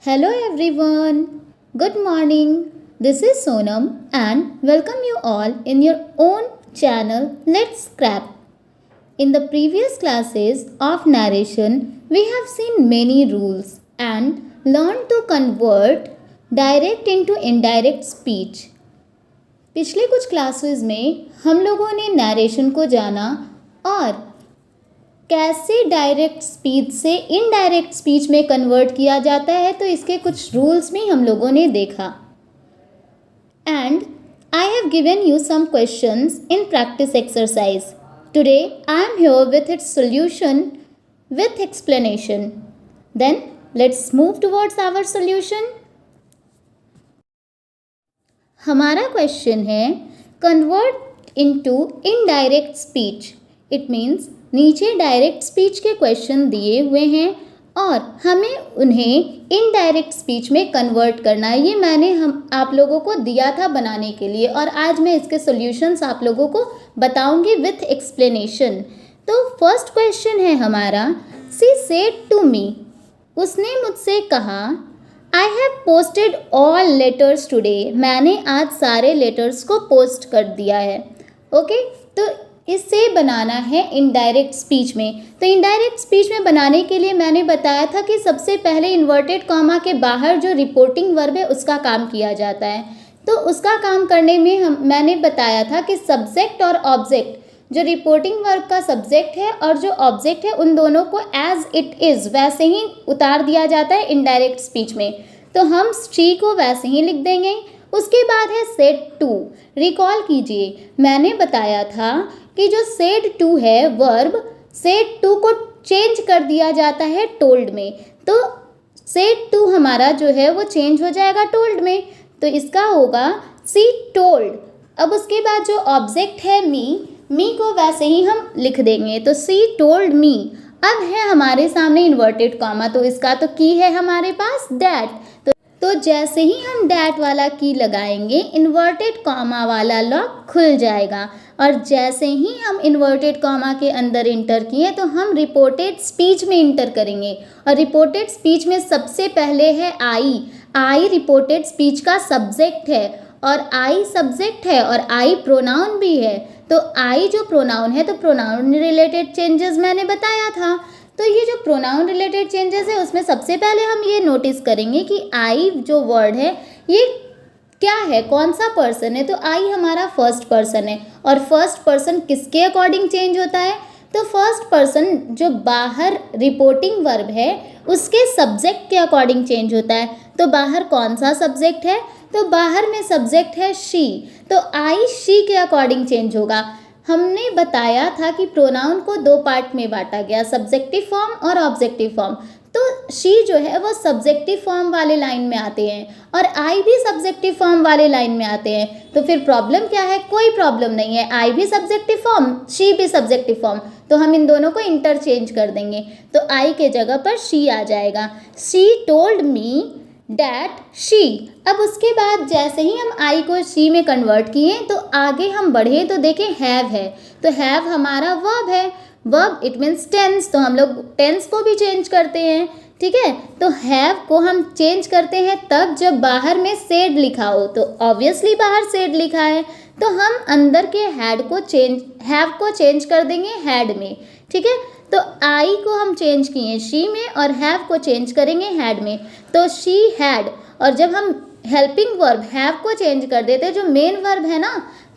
Hello everyone. Good morning. This is Sonam and welcome you all in your own channel Let's Scrap. In the previous classes of narration, we have seen many rules and learned to convert direct into indirect speech. पिछले कुछ classes में हम लोगों ने narration को जाना और कैसे डायरेक्ट स्पीच से इनडायरेक्ट स्पीच में कन्वर्ट किया जाता है, तो इसके कुछ रूल्स भी हम लोगों ने देखा. And I have given you some questions in practice exercise. Today I am here with its solution with explanation. Then let's move towards our solution. हमारा क्वेश्चन है convert into indirect speech. It means नीचे direct speech के question दिए हुए हैं और हमें उन्हें इनडायरेक्ट स्पीच में कन्वर्ट करना है. ये मैंने आप लोगों को दिया था बनाने के लिए और आज मैं इसके सॉल्यूशंस आप लोगों को बताऊंगी विथ एक्सप्लेनेशन. तो फर्स्ट क्वेश्चन है हमारा, शी सेड टू मी. उसने मुझसे कहा, आई have posted all letters today. मैंने आज सारे लेटर्स को पोस्ट कर दिया है. ओके, तो इससे बनाना है इनडायरेक्ट स्पीच में. तो इनडायरेक्ट स्पीच में बनाने के लिए मैंने बताया था कि सबसे पहले इन्वर्टेड कॉमा के बाहर जो रिपोर्टिंग वर्ब है उसका काम किया जाता है. तो उसका काम करने में मैंने बताया था कि सब्जेक्ट और ऑब्जेक्ट, जो रिपोर्टिंग वर्ब का सब्जेक्ट है और जो ऑब्जेक्ट है, उन दोनों को एज इट इज़ वैसे ही उतार दिया जाता है इनडायरेक्ट स्पीच में. तो हम शी को वैसे ही लिख देंगे. उसके बाद है सेड टू. रिकॉल कीजिए, मैंने बताया था कि जो सेड टू है वर्ब, सेड टू को चेंज कर दिया जाता है टोल्ड में. तो सेड टू हमारा जो है वो चेंज हो जाएगा टोल्ड में. तो इसका होगा सी टोल्ड. अब उसके बाद जो ऑब्जेक्ट है मी को वैसे ही हम लिख देंगे. तो सी टोल्ड मी. अब है हमारे सामने इन्वर्टेड कॉमा, तो इसका तो की है हमारे पास डैट. तो जैसे ही हम डैट वाला की लगाएंगे इन्वर्टेड कॉमा वाला लॉक खुल जाएगा. और जैसे ही हम इन्वर्टेड कॉमा के अंदर इंटर किए तो हम रिपोर्टेड स्पीच में इंटर करेंगे. और रिपोर्टेड स्पीच में सबसे पहले है आई रिपोर्टेड स्पीच का सब्जेक्ट है और आई सब्जेक्ट है और आई प्रोनाउन भी है. तो आई जो प्रोनाउन है, तो प्रोनाउन रिलेटेड चेंजेस मैंने बताया था. तो ये जो प्रोनाउन रिलेटेड चेंजेस है उसमें सबसे पहले हम ये नोटिस करेंगे कि आई जो वर्ड है ये क्या है, कौन सा पर्सन है. तो आई हमारा फर्स्ट पर्सन है और फर्स्ट पर्सन किसके अकॉर्डिंग चेंज होता है. तो फर्स्ट पर्सन जो बाहर रिपोर्टिंग वर्ब है उसके सब्जेक्ट के अकॉर्डिंग चेंज होता है. तो बाहर कौन सा सब्जेक्ट है, तो बाहर में सब्जेक्ट है शी. तो आई शी के अकॉर्डिंग चेंज होगा. हमने बताया था कि प्रोनाउन को दो पार्ट में बांटा गया, सब्जेक्टिव फॉर्म और ऑब्जेक्टिव फॉर्म. तो शी जो है वो सब्जेक्टिव फॉर्म वाले लाइन में आते हैं और आई भी सब्जेक्टिव फॉर्म वाले लाइन में आते हैं. तो फिर प्रॉब्लम क्या है, कोई प्रॉब्लम नहीं है. आई भी सब्जेक्टिव फॉर्म, शी भी सब्जेक्टिव फॉर्म. तो हम इन दोनों को इंटरचेंज कर देंगे. तो आई के जगह पर शी आ जाएगा. She told me that she. अब उसके बाद जैसे ही हम आई को शी में कन्वर्ट किए तो आगे हम बढ़े तो देखें हैव है. तो हैव हमारा वर्ब है. Verb it means tense. तो हम लोग टेंस को भी चेंज करते हैं. ठीक है, तो हैव को हम चेंज करते हैं तब जब बाहर में सेड लिखा हो. तो ऑब्वियसली बाहर सेड लिखा है तो हम अंदर के हैड को हैव को चेंज कर देंगे हैड में. ठीक है, तो आई को हम चेंज किए शी में और हैव को चेंज करेंगे हैड में. तो शी हैड. और जब हम हेल्पिंग वर्ब हैव को चेंज कर देते, जो मेन वर्ब है ना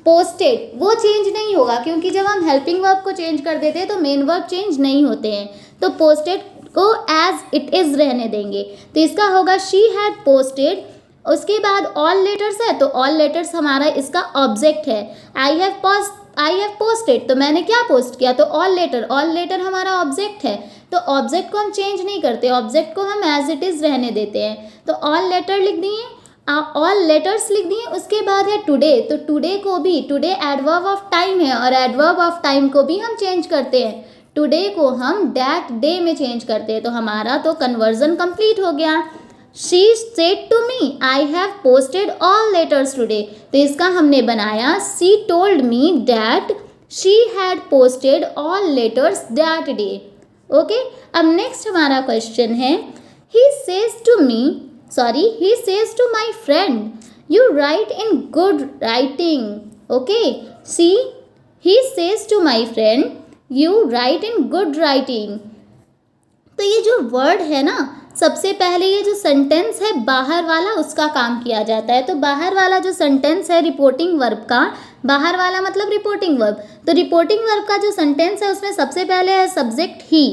पोस्टेड, वो चेंज नहीं होगा क्योंकि जब हम हेल्पिंग वर्ब को चेंज कर देते हैं तो मेन वर्ब चेंज नहीं होते हैं. तो पोस्टेड को एज इट इज़ रहने देंगे. तो इसका होगा शी हैड पोस्टेड. उसके बाद ऑल लेटर्स है तो ऑल लेटर्स हमारा इसका ऑब्जेक्ट है. आई हैव पोस्टेड, तो मैंने क्या पोस्ट किया, तो ऑल लेटर हमारा ऑब्जेक्ट है. तो ऑब्जेक्ट को हम चेंज नहीं करते, ऑब्जेक्ट को हम एज इट इज़ रहने देते हैं. तो ऑल लेटर लिख दिए, ऑल लेटर्स लिख दिए. उसके बाद है टुडे. तो टुडे को भी, टुडे एडवर्ब ऑफ टाइम है और एडवर्ब ऑफ टाइम को भी हम चेंज करते हैं. टुडे को हम दैट डे में चेंज करते हैं. तो हमारा तो कन्वर्जन कंप्लीट हो गया. She said to me I have posted all letters today. तो इसका हमने बनाया she told me that she had posted all letters that day. Okay, अब नेक्स्ट हमारा क्वेश्चन है, he says to me sorry, he says to my friend, you write in good writing. Okay, see, he says to my friend, you write in good writing. तो ये जो word है ना, सबसे पहले ये जो सेंटेंस है बाहर वाला उसका काम किया जाता है। तो बाहर वाला जो सेंटेंस है रिपोर्टिंग वर्ब का, बाहर वाला मतलब रिपोर्टिंग वर्ब, तो रिपोर्टिंग वर्ब का जो सेंटेंस है उसमें सबसे पहले है सब्जेक्ट ही।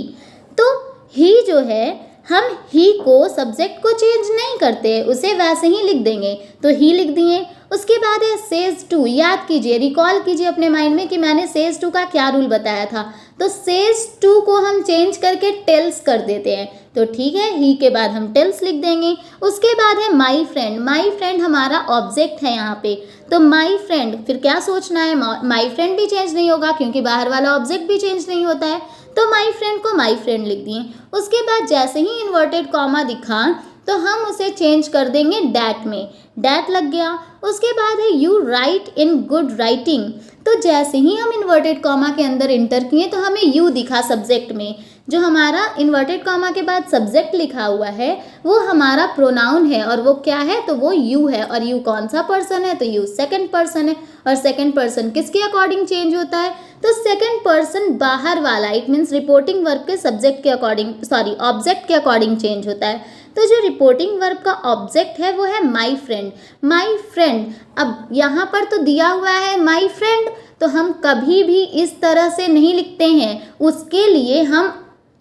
तो ही जो है, हम ही को सब्जेक्ट को चेंज नहीं करते, उसे वैसे ही लिख देंगे, तो ही लिख दिए। उसके बाद है सेज टू। याद कीजिए, रिकॉल कीजिए अपने माइंड में कि मैंने सेज टू का क्या रूल बताया था। तो सेज टू को हम चेंज करके टेल्स कर देते हैं, तो ठीक है, ही के बाद हम टेल्स लिख देंगे। उसके बाद है माई फ्रेंड। माई फ्रेंड हमारा ऑब्जेक्ट है यहाँ पे, तो माई फ्रेंड, फिर क्या सोचना है, माई फ्रेंड भी चेंज नहीं होगा क्योंकि बाहर वाला ऑब्जेक्ट भी चेंज नहीं होता है, तो माई फ्रेंड को माई फ्रेंड लिख दिए। उसके बाद जैसे ही इन्वर्टेड कॉमा दिखा तो हम उसे चेंज कर देंगे डैट में, डैट लग गया। उसके बाद है you right in good writing. तो जैसे ही हम इन्वर्टेड कॉमा के अंदर इंटर किए तो हमें यू दिखा सब्जेक्ट में। जो हमारा इन्वर्टेड कॉमा के बाद सब्जेक्ट लिखा हुआ है वो हमारा प्रोनाउन है, और वो क्या है, तो वो यू है। और यू कौन सा पर्सन है, तो यू सेकंड पर्सन है। और सेकंड पर्सन किसके अकॉर्डिंग चेंज होता है, तो सेकंड पर्सन बाहर वाला, इट मीन्स रिपोर्टिंग वर्ब के सब्जेक्ट के अकॉर्डिंग, सॉरी ऑब्जेक्ट के अकॉर्डिंग चेंज होता है। तो जो रिपोर्टिंग वर्ब का ऑब्जेक्ट है वो है माई फ्रेंड। माई फ्रेंड, अब यहाँ पर तो दिया हुआ है माई फ्रेंड, तो हम कभी भी इस तरह से नहीं लिखते हैं, उसके लिए हम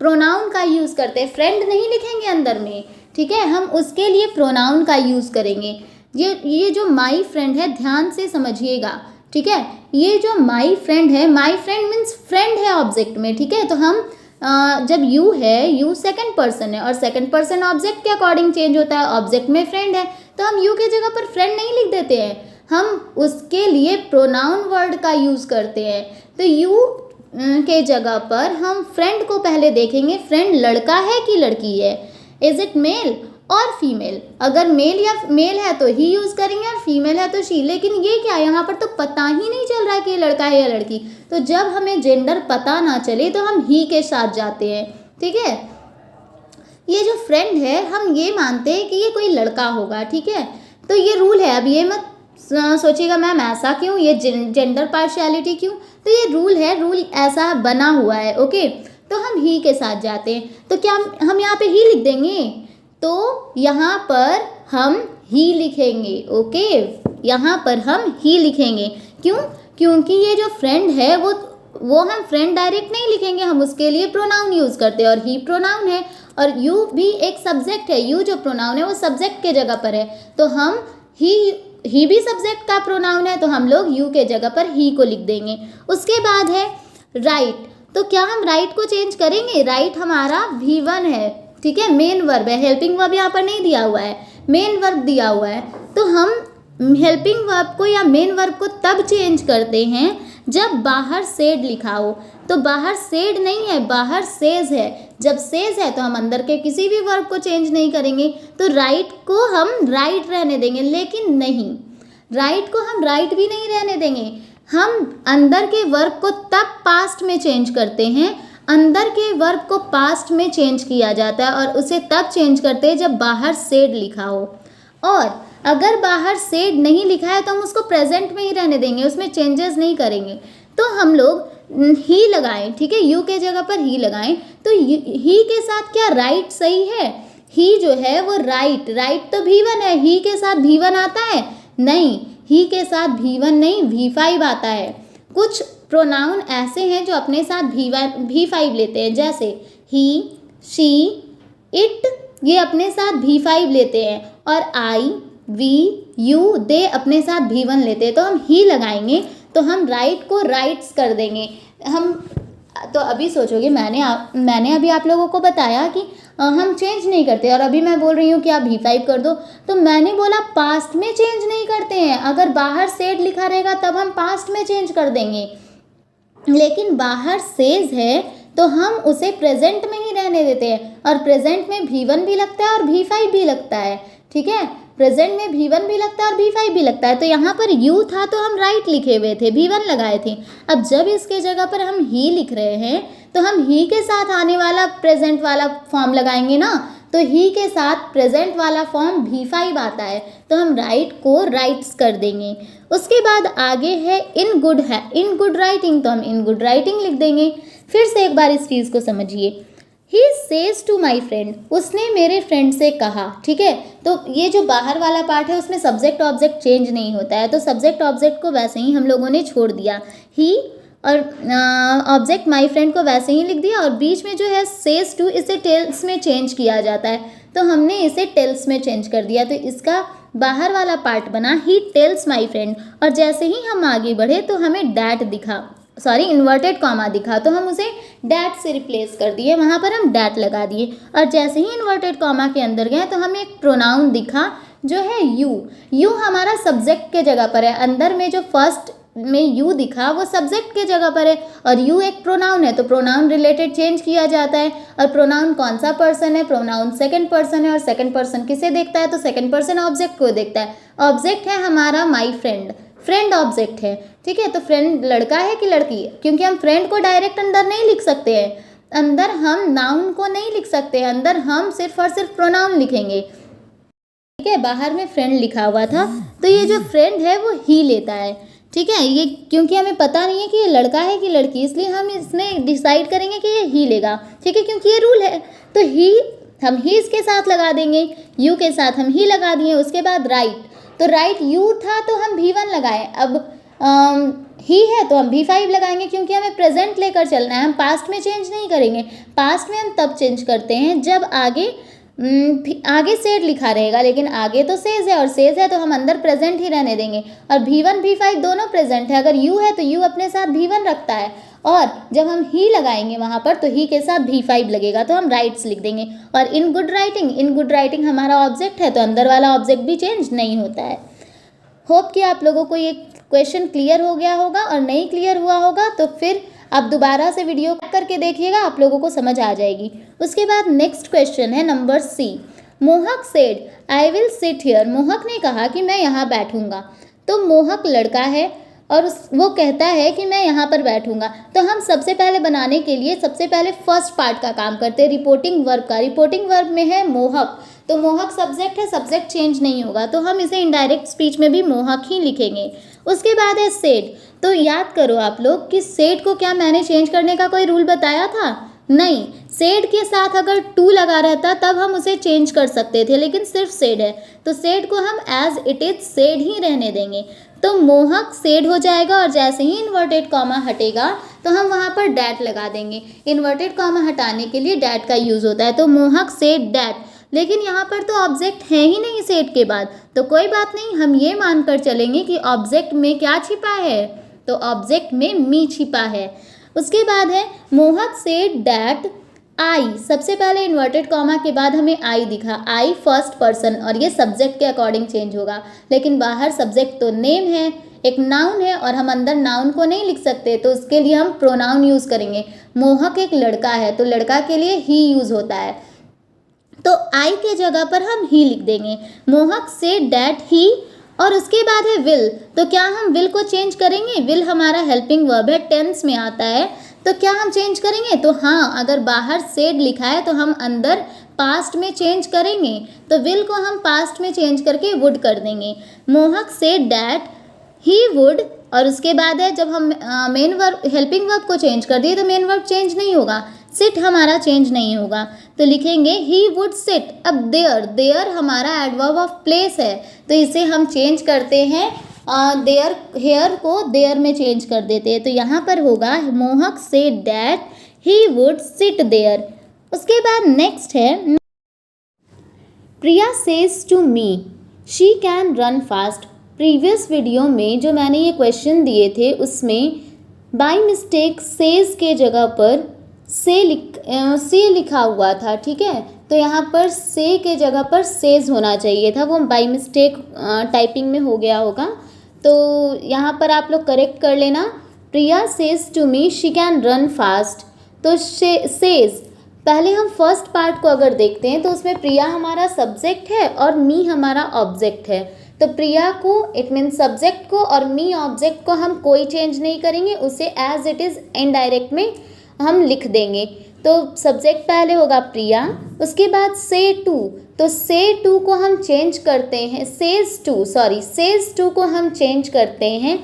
प्रोनाउन का यूज़ करते हैं, फ्रेंड नहीं लिखेंगे अंदर में, ठीक है, हम उसके लिए प्रोनाउन का यूज़ करेंगे। ये जो माई फ्रेंड है, ध्यान से समझिएगा, ठीक है, ये जो माई फ्रेंड है, माई फ्रेंड मीन्स फ्रेंड है ऑब्जेक्ट में, ठीक है। तो हम जब यू है, यू सेकंड पर्सन है और सेकंड पर्सन ऑब्जेक्ट के अकॉर्डिंग चेंज होता है, ऑब्जेक्ट में फ्रेंड है, तो हम यू के जगह पर फ्रेंड नहीं लिख देते हैं, हम उसके लिए प्रोनाउन वर्ड का यूज़ करते हैं। तो यू के जगह पर हम फ्रेंड को पहले देखेंगे, फ्रेंड लड़का है कि लड़की है, इज इट मेल और फीमेल। अगर मेल है तो ही यूज़ करेंगे और फीमेल है तो शी। लेकिन ये क्या, यहाँ पर तो पता ही नहीं चल रहा है कि ये लड़का है या लड़की, तो जब हमें जेंडर पता ना चले तो हम ही के साथ जाते हैं, ठीक है। ये जो फ्रेंड है हम ये मानते हैं कि ये कोई लड़का होगा, ठीक है। तो ये रूल है, अब ये मत सोचिएगा मैम ऐसा क्यों, ये जेंडर पार्शियलिटी क्यों, तो ये रूल है, रूल ऐसा बना हुआ है, ओके। तो हम ही के साथ जाते हैं, तो क्या हम यहाँ पे ही लिख देंगे, तो यहाँ पर हम ही लिखेंगे, ओके, यहाँ पर हम ही लिखेंगे। क्यों, क्योंकि ये जो फ्रेंड है वो हम फ्रेंड डायरेक्ट नहीं लिखेंगे, हम उसके लिए प्रोनाउन यूज़ करते हैं, और ही प्रोनाउन है, और यू भी एक सब्जेक्ट है, यू जो प्रोनाउन है वो सब्जेक्ट के जगह पर है, तो हम ही भी सब्जेक्ट का प्रोनाउन है, तो हम लोग यू के जगह पर ही को लिख देंगे। उसके बाद है राइट। तो क्या हम राइट को चेंज करेंगे, राइट हमारा V1 है, ठीक है, मेन वर्ब है, हेल्पिंग वर्ब यहाँ पर नहीं दिया हुआ है, मेन वर्ब दिया हुआ है। तो हम हेल्पिंग वर्ब को या मेन वर्ब को तब चेंज करते हैं जब बाहर सेड लिखा हो। तो बाहर सेड नहीं है, बाहर सेज है, जब सेज है तो हम अंदर के किसी भी वर्ब को चेंज नहीं करेंगे, तो राइट को हम राइट रहने देंगे। लेकिन नहीं, राइट को हम राइट भी नहीं रहने देंगे, हम अंदर के वर्ब को तब पास्ट में चेंज करते हैं, अंदर के वर्ब को पास्ट में चेंज किया जाता है, और उसे तब चेंज करते हैं जब बाहर सेड लिखा हो। और अगर बाहर सेड नहीं लिखा है तो हम उसको प्रेजेंट में ही रहने देंगे, उसमें चेंजेस नहीं करेंगे। तो हम लोग ही लगाएं, ठीक है, यू के जगह पर ही लगाएं। तो ही के साथ क्या राइट सही है, ही जो है वो राइट तो V1 है, ही के साथ V1 आता है नहीं, ही के साथ V1 नहीं V5 आता है। कुछ प्रोनाउन ऐसे हैं जो अपने साथ V5 लेते हैं, जैसे ही, शी, इट, ये अपने साथ V5 लेते हैं, और आई, वी, यू, दे अपने साथ V1 लेते हैं। तो हम ही लगाएंगे तो हम राइट को राइट्स कर देंगे। हम तो अभी सोचोगे मैंने अभी आप लोगों को बताया कि हम चेंज नहीं करते, और अभी मैं बोल रही हूँ कि आप V5 कर दो, तो मैंने बोला पास्ट में चेंज नहीं करते हैं। अगर बाहर सेड लिखा रहेगा तब हम पास्ट में चेंज कर देंगे, लेकिन बाहर सेज है तो हम उसे प्रेजेंट में ही रहने देते हैं, और प्रेजेंट में V1 भी लगता है और V5 भी लगता है, ठीक है, प्रेजेंट में V1 भी लगता है और V5 भी लगता है। तो यहाँ पर यू था तो हम राइट लिखे हुए थे, V1 लगाए थे। अब जब इसके जगह पर हम ही लिख रहे हैं तो हम ही के साथ आने वाला प्रेजेंट वाला फॉर्म लगाएंगे ना, तो ही के साथ प्रेजेंट वाला फॉर्म V5 आता है, तो हम राइट को राइट्स कर देंगे। उसके बाद आगे है इन गुड राइटिंग, तो हम इन गुड राइटिंग लिख देंगे। फिर से एक बार इस चीज़ को समझिए, he says to my friend, उसने मेरे फ्रेंड से कहा, ठीक है। तो ये जो बाहर वाला पार्ट है उसमें सब्जेक्ट ऑब्जेक्ट चेंज नहीं होता है, तो सब्जेक्ट ऑब्जेक्ट को वैसे ही हम लोगों ने छोड़ दिया, ही और ऑब्जेक्ट माई फ्रेंड को वैसे ही लिख दिया, और बीच में जो है सेज टू, इसे टेल्स में चेंज किया जाता है, तो हमने इसे टेल्स में चेंज कर दिया। तो इसका बाहर वाला पार्ट बना ही टेल्स माई फ्रेंड, और जैसे ही हम आगे बढ़े तो हमें डैट दिखा, सॉरी इन्वर्टेड कॉमा दिखा, तो हम उसे डैट से रिप्लेस कर दिए, वहाँ पर हम डैट लगा दिए। और जैसे ही इन्वर्टेड कॉमा के अंदर गए तो हमें एक प्रोनाउन दिखा जो है यू हमारा सब्जेक्ट के जगह पर है, अंदर में जो फर्स्ट में यू दिखा वो सब्जेक्ट के जगह पर है, और यू एक प्रोनाउन है, तो प्रोनाउन रिलेटेड चेंज किया जाता है। और प्रोनाउन कौन सा पर्सन है, प्रोनाउन सेकंड पर्सन है, और सेकंड पर्सन किसे देखता है, तो सेकंड पर्सन ऑब्जेक्ट को देखता है। ऑब्जेक्ट है हमारा माई फ्रेंड, फ्रेंड ऑब्जेक्ट है, ठीक है। तो फ्रेंड लड़का है कि लड़की है, क्योंकि हम फ्रेंड को डायरेक्ट अंदर नहीं लिख सकते हैं, अंदर हम नाउन को नहीं लिख सकते हैं, अंदर हम सिर्फ और सिर्फ प्रोनाउन लिखेंगे, ठीक है। बाहर में फ्रेंड लिखा हुआ था, तो ये जो फ्रेंड है वो ही लेता है, ठीक है। ये क्योंकि हमें पता नहीं है कि ये लड़का है कि लड़की, इसलिए हम इसमें डिसाइड करेंगे कि ये ही लेगा, ठीक है, क्योंकि ये रूल है। तो ही हम ही इसके साथ लगा देंगे, यू के साथ हम ही लगा दिए। उसके बाद राइट, तो राइट यू था तो हम V1 लगाए, अब ही है तो हम V5 लगाएंगे, क्योंकि हमें प्रेजेंट लेकर चलना है, हम पास्ट में चेंज नहीं करेंगे। पास्ट में हम तब चेंज करते हैं जब आगे सेड लिखा रहेगा, लेकिन आगे तो सेज है, और सेज है तो हम अंदर प्रेजेंट ही रहने देंगे। और V1 V5 दोनों प्रेजेंट है, अगर यू है तो यू अपने साथ V1 रखता है, और जब हम ही लगाएंगे वहाँ पर तो ही के साथ V5 लगेगा, तो हम राइट्स लिख देंगे। और इन गुड राइटिंग हमारा ऑब्जेक्ट है, तो अंदर वाला ऑब्जेक्ट भी चेंज नहीं होता है। होप कि आप लोगों को ये क्वेश्चन क्लियर हो गया होगा, और नहीं क्लियर हुआ होगा तो फिर आप दोबारा से वीडियो करके देखिएगा, आप लोगों को समझ आ जाएगी। उसके बाद नेक्स्ट क्वेश्चन है नंबर C, मोहक said I will sit here, मोहक ने कहा कि मैं यहाँ बैठूंगा। तो मोहक लड़का है और वो कहता है कि मैं यहाँ पर बैठूंगा, तो हम सबसे पहले बनाने के लिए सबसे पहले फर्स्ट पार्ट का काम करते हैं, रिपोर्टिंग वर्ब का। रिपोर्टिंग वर्ब में है मोहक, तो मोहक सब्जेक्ट है, सब्जेक्ट चेंज नहीं होगा, तो हम इसे इनडायरेक्ट स्पीच में भी मोहक ही लिखेंगे। उसके बाद है सेड, तो याद करो आप लोग कि सेड को क्या मैंने चेंज करने का कोई रूल बताया था? नहीं, सेड के साथ अगर टू लगा रहता तब हम उसे चेंज कर सकते थे, लेकिन सिर्फ सेड है तो सेड को हम एज इट इज सेड ही रहने देंगे। तो मोहक सेड हो जाएगा, और जैसे ही इन्वर्टेड कॉमा हटेगा तो हम वहाँ पर डैट लगा देंगे। इन्वर्टेड कॉमा हटाने के लिए डैट का यूज़ होता है, तो मोहक सेड डैट, लेकिन यहाँ पर तो ऑब्जेक्ट है ही नहीं सेड के बाद, तो कोई बात नहीं, हम ये मानकर चलेंगे कि ऑब्जेक्ट में क्या छिपा है, तो ऑब्जेक्ट में मी छिपा है। उसके बाद है मोहक सेड डैट आई, सबसे पहले इन्वर्टेड कॉमा के बाद हमें आई दिखा, आई फर्स्ट पर्सन, और ये सब्जेक्ट के अकॉर्डिंग चेंज होगा, लेकिन बाहर सब्जेक्ट तो नेम है, एक नाउन है, और हम अंदर नाउन को नहीं लिख सकते, तो उसके लिए हम प्रोनाउन यूज़ करेंगे। मोहक एक लड़का है, तो लड़का के लिए ही यूज़ होता है, तो आई के जगह पर हम ही लिख देंगे। मोहक सेड डैट ही, और उसके बाद है विल, तो क्या हम विल को चेंज करेंगे? विल हमारा हेल्पिंग वर्ब है, टेंस में आता है, तो क्या हम चेंज करेंगे? तो हाँ, अगर बाहर सेड लिखा है तो हम अंदर पास्ट में चेंज करेंगे, तो विल को हम पास्ट में चेंज करके वुड कर देंगे। मोहक सेड डैट ही वुड, और उसके बाद है जब हम मेन वर्ब हेल्पिंग वर्ब को चेंज कर दिए तो मेन वर्ब चेंज नहीं होगा, सिट हमारा चेंज नहीं होगा, तो लिखेंगे ही वुड सिट। अब देयर, देयर हमारा एडवर्ब ऑफ प्लेस है, तो इसे हम चेंज करते हैं, देयर हेयर को देयर में चेंज कर देते हैं, तो यहाँ पर होगा Mohak said that he would sit there. उसके बाद नेक्स्ट है Priya says to me she can run fast. Previous video में जो मैंने ये क्वेश्चन दिए थे उसमें बाय मिस्टेक सेज के जगह पर से लिखा हुआ था, ठीक है, तो यहाँ पर से के जगह पर सेज होना चाहिए था, वो बाय मिस्टेक टाइपिंग में हो गया होगा, तो यहाँ पर आप लोग करेक्ट कर लेना। Priya says to me she can run fast, तो सेज, पहले हम फर्स्ट पार्ट को अगर देखते हैं तो उसमें प्रिया हमारा सब्जेक्ट है और मी हमारा ऑब्जेक्ट है, तो प्रिया को इट मीन सब्जेक्ट को और मी ऑब्जेक्ट को हम कोई चेंज नहीं करेंगे, उसे एज इट इज़ इनडायरेक्ट में हम लिख देंगे। तो सब्जेक्ट पहले होगा प्रिया, उसके बाद से टू, तो से टू को हम चेंज करते हैं सेज टू को हम चेंज करते हैं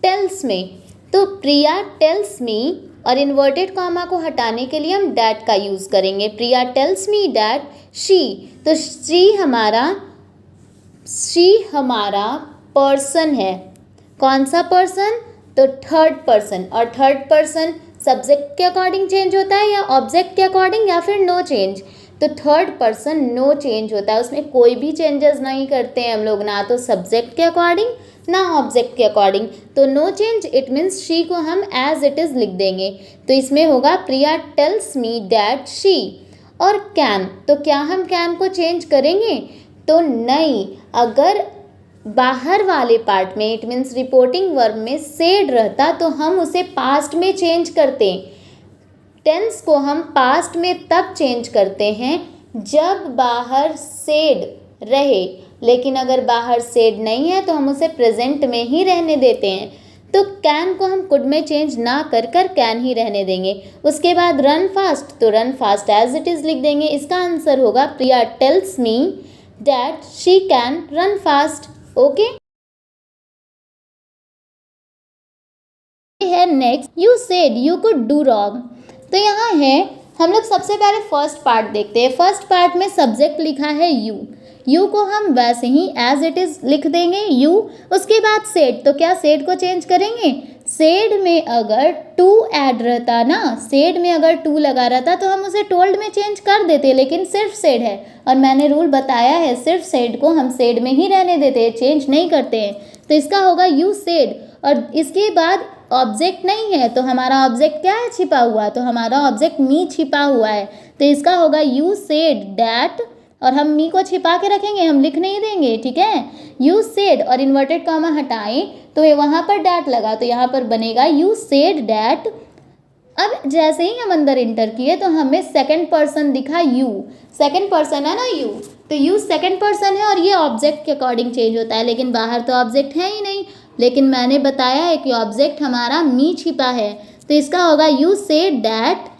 टेल्स में। तो प्रिया टेल्स मी, और इन्वर्टेड कॉमा को हटाने के लिए हम डैट का यूज़ करेंगे। प्रिया टेल्स मी डैट शी, तो शी हमारा पर्सन है। कौन सा पर्सन? तो थर्ड पर्सन, और थर्ड पर्सन सब्जेक्ट के अकॉर्डिंग चेंज होता है या ऑब्जेक्ट के अकॉर्डिंग या फिर नो चेंज? तो थर्ड पर्सन नो चेंज होता है, उसमें कोई भी चेंजेस नहीं करते हैं हम लोग, ना तो सब्जेक्ट के अकॉर्डिंग ना ऑब्जेक्ट के अकॉर्डिंग। तो no change it means she को हम एज इट इज़ लिख देंगे। तो इसमें होगा Priya tells me that she. और कैन, तो क्या हम कैन को चेंज करेंगे? तो नहीं, अगर बाहर वाले पार्ट में इट मीन्स रिपोर्टिंग वर्ब में सेड रहता तो हम उसे पास्ट में चेंज करते। टेंस को हम पास्ट में तब चेंज करते हैं जब बाहर सेड रहे, लेकिन अगर बाहर सेड नहीं है तो हम उसे प्रेजेंट में ही रहने देते हैं। तो कैन को हम कुड में चेंज ना कर कैन ही रहने देंगे। उसके बाद रन फास्ट, तो run fast as it is लिख देंगे। इसका आंसर होगा Priya tells me that she can run fast. Okay, है next, you said you could do wrong. तो यहाँ है, हम लोग सबसे पहले फर्स्ट पार्ट देखते हैं। फर्स्ट पार्ट में सब्जेक्ट लिखा है यू को हम वैसे ही एज इट इज़ लिख देंगे यू। उसके बाद सेड, तो क्या सेड को चेंज करेंगे? सेड में अगर टू ऐड रहता ना, सेड में अगर टू लगा रहता तो हम उसे टोल्ड में चेंज कर देते, लेकिन सिर्फ सेड है और मैंने रूल बताया है सिर्फ सेड को हम सेड में ही रहने देते हैं, चेंज नहीं करते हैं। तो इसका होगा यू सेड, और इसके बाद ऑब्जेक्ट नहीं है तो हमारा ऑब्जेक्ट क्या है? छिपा हुआ, तो हमारा ऑब्जेक्ट मी छिपा हुआ है। तो इसका होगा यू सेड डैट, और हम मी को छिपा के रखेंगे, हम लिख नहीं देंगे, ठीक है। यू सेड और इन्वर्टेड कॉमा हटाएं तो ये वहाँ पर डैट लगा, तो यहाँ पर बनेगा यू सेड डैट। अब जैसे ही हम अंदर इंटर किए तो हमें सेकंड पर्सन दिखा यू, सेकंड पर्सन है ना यू, तो यू सेकंड पर्सन है और ये ऑब्जेक्ट के अकॉर्डिंग चेंज होता है, लेकिन बाहर तो ऑब्जेक्ट है ही नहीं। लेकिन मैंने बताया है कि ऑब्जेक्ट हमारा मी छिपा है, तो इसका होगा यू सेड डैट,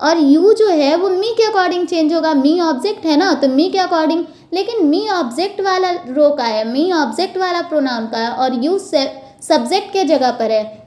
और यू जो है वो मी के अकॉर्डिंग चेंज होगा। मी ऑब्जेक्ट है ना, तो मी के अकॉर्डिंग, लेकिन मी ऑब्जेक्ट वाला रो का है, मी ऑब्जेक्ट वाला प्रोनाउन का है और यू सब्जेक्ट के जगह पर है।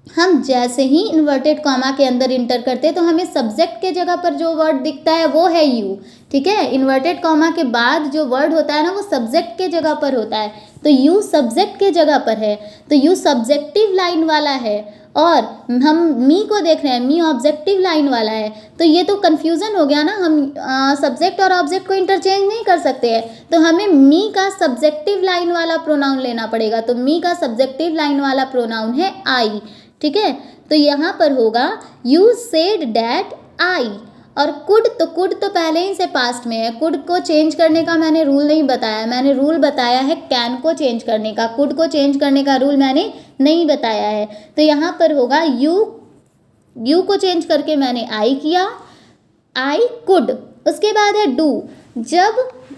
हम जैसे ही इन्वर्टेड कॉमा के अंदर इंटर करते हैं तो हमें सब्जेक्ट के जगह पर जो वर्ड दिखता है वो है यू, ठीक है। इन्वर्टेड कॉमा के बाद जो वर्ड होता है ना वो सब्जेक्ट के जगह पर होता है, तो यू सब्जेक्ट के जगह पर है, तो यू सब्जेक्टिव लाइन वाला है और हम मी को देख रहे हैं, मी ऑब्जेक्टिव लाइन वाला है। तो ये तो कन्फ्यूज़न हो गया ना, हम सब्जेक्ट और ऑब्जेक्ट को इंटरचेंज नहीं कर सकते हैं, तो हमें मी का सब्जेक्टिव लाइन वाला प्रोनाउन लेना पड़ेगा। तो मी का सब्जेक्टिव लाइन वाला प्रोनाउन है आई, ठीक है। तो यहाँ पर होगा यू सेड डैट आई, और कुड, तो कुड तो पहले ही से पास्ट में है, कुड को चेंज करने का मैंने रूल नहीं बताया, मैंने रूल बताया है कैन को चेंज करने का, कुड को चेंज करने का रूल मैंने नहीं बताया है। तो यहाँ पर होगा यू को चेंज करके मैंने आई किया, आई कुड। उसके बाद है डू, जब